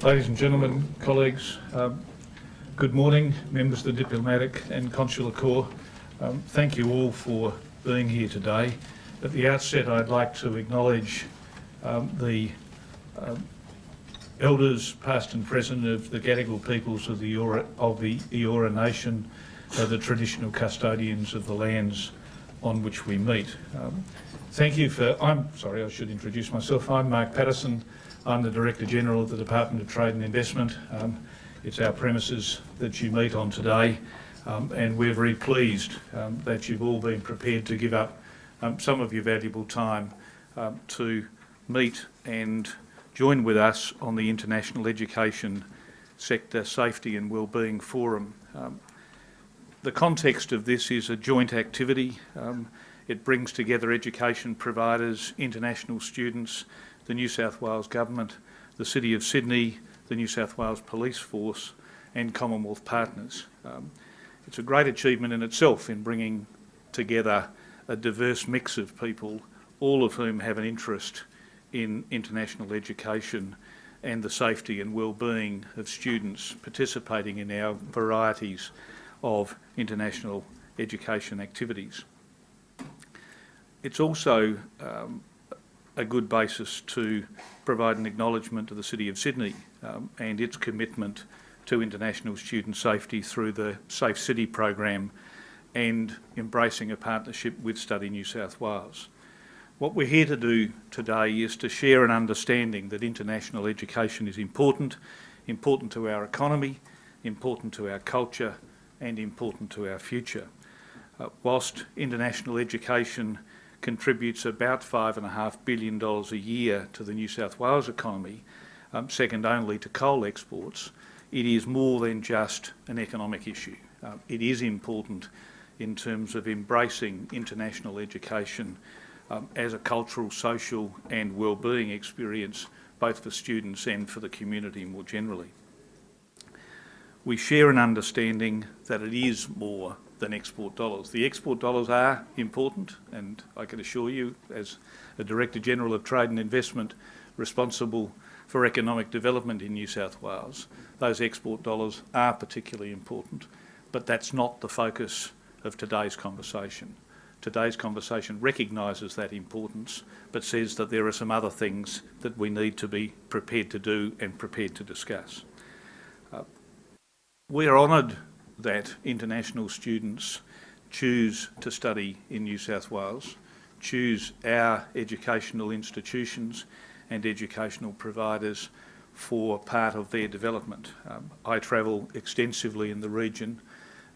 Ladies and gentlemen, colleagues, good morning, members of the Diplomatic and Consular Corps. Thank you all for being here today. At the outset, I'd like to acknowledge the elders, past and present, of the Gadigal peoples of the Eora Nation, the traditional custodians of the lands on which we meet. Thank you for... I should introduce myself. I'm Mark Paterson. I'm the Director General of the Department of Trade and Investment. It's our premises that you meet on today, and we're very pleased that you've all been prepared to give up some of your valuable time to meet and join with us on the International Education Sector Safety and Wellbeing Forum. The context of this is a joint activity. It brings together education providers, international students, the New South Wales Government, the City of Sydney, the New South Wales Police Force and Commonwealth partners. It's a great achievement in itself in bringing together a diverse mix of people, all of whom have an interest in international education and the safety and well-being of students participating in our varieties of international education activities. It's also a good basis to provide an acknowledgement to the City of Sydney and its commitment to international student safety through the Safe City program and embracing a partnership with Study New South Wales. What we're here to do today is to share an understanding that international education is important to our economy, important to our culture and important to our future. Whilst international education contributes about $5.5 billion a year to the New South Wales economy, second only to coal exports, it is more than just an economic issue. It is important in terms of embracing international education as a cultural, social and wellbeing experience, both for students and for the community more generally. We share an understanding that it is more than export dollars. The export dollars are important, and I can assure you, as a Director General of Trade and Investment responsible for economic development in New South Wales, those export dollars are particularly important, but that's not the focus of today's conversation. Today's conversation recognises that importance, but says that there are some other things that we need to be prepared to do and prepared to discuss. We are honoured that international students choose to study in New South Wales, choose our educational institutions and educational providers for part of their development. I travel extensively in the region,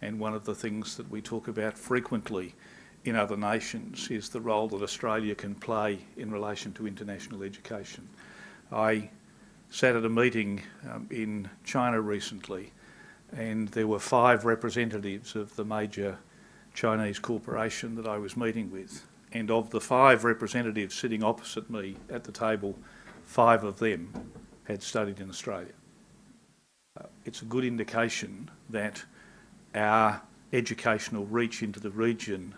and one of the things that we talk about frequently in other nations is the role that Australia can play in relation to international education. I sat at a meeting in China recently, and there were 5 representatives of the major Chinese corporation that I was meeting with. And of the 5 representatives sitting opposite me at the table, 5 of them had studied in Australia. It's a good indication that our educational reach into the region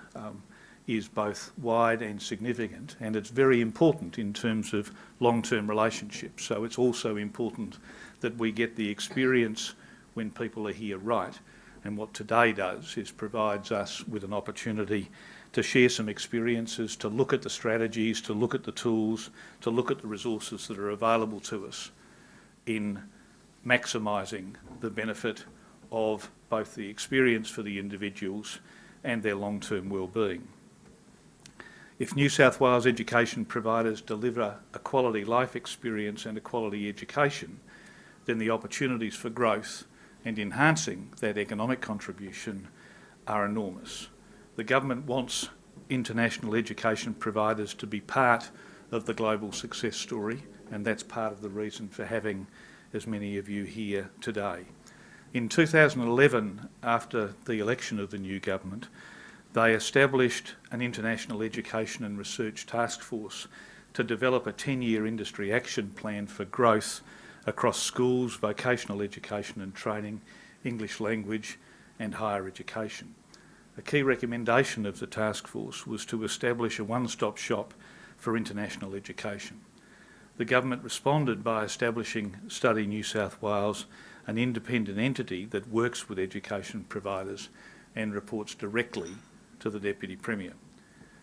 is both wide and significant, and it's very important in terms of long-term relationships. So it's also important that we get the experience when people are here right, and what today does is provides us with an opportunity to share some experiences, to look at the strategies, to look at the tools, to look at the resources that are available to us in maximising the benefit of both the experience for the individuals and their long-term well-being. If New South Wales education providers deliver a quality life experience and a quality education, then the opportunities for growth and enhancing that economic contribution are enormous. The government wants international education providers to be part of the global success story, and that's part of the reason for having as many of you here today. In 2011, after the election of the new government, they established an international education and research task force to develop a 10-year industry action plan for growth across schools, vocational education and training, English language and higher education. A key recommendation of the task force was to establish a one-stop shop for international education. the government responded by establishing Study New South Wales, an independent entity that works with education providers and reports directly to the Deputy Premier.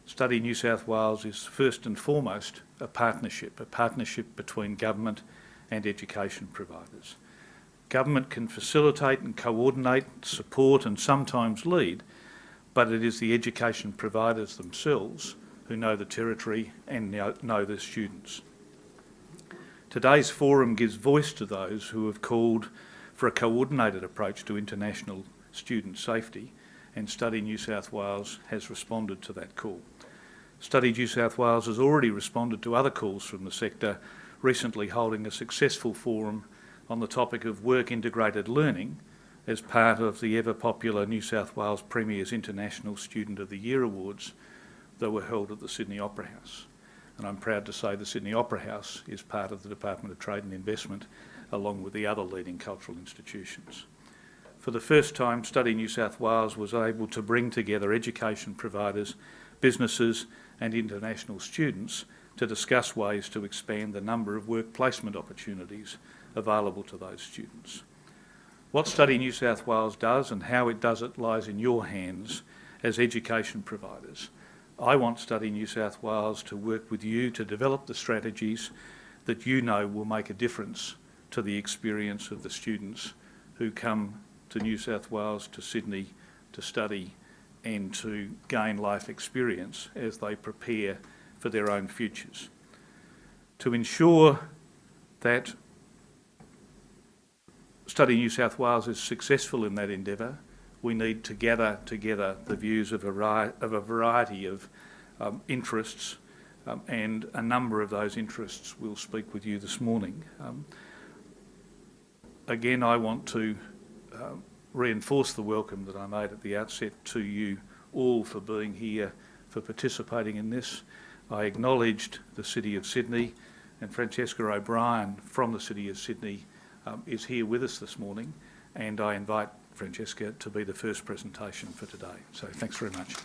Study New South Wales is first and foremost a partnership between government and education providers. Government can facilitate and coordinate, support and sometimes lead, but it is the education providers themselves who know the territory and know the students. Today's forum gives voice to those who have called for a coordinated approach to international student safety, and Study New South Wales has responded to that call. Study New South Wales has already responded to other calls from the sector, recently holding a successful forum on the topic of work-integrated learning as part of the ever-popular New South Wales Premier's International Student of the Year Awards that were held at the Sydney Opera House. And I'm proud to say the Sydney Opera House is part of the Department of Trade and Investment, along with the other leading cultural institutions. For the first time, Study New South Wales was able to bring together education providers, businesses and international students to discuss ways to expand the number of work placement opportunities available to those students. What Study New South Wales does and how it does it lies in your hands as education providers. I want Study New South Wales to work with you to develop the strategies that you know will make a difference to the experience of the students who come to New South Wales, to Sydney, to study and to gain life experience as they prepare for their own futures. To ensure that Study New South Wales is successful in that endeavour, we need to gather together the views of a variety of interests, and a number of those interests will speak with you this morning. Again, I want to reinforce the welcome that I made at the outset to you all for being here, for participating in this. I acknowledged the City of Sydney, and Francesca O'Brien from the City of Sydney is here with us this morning, and I invite Francesca to be the first presentation for today. So thanks very much.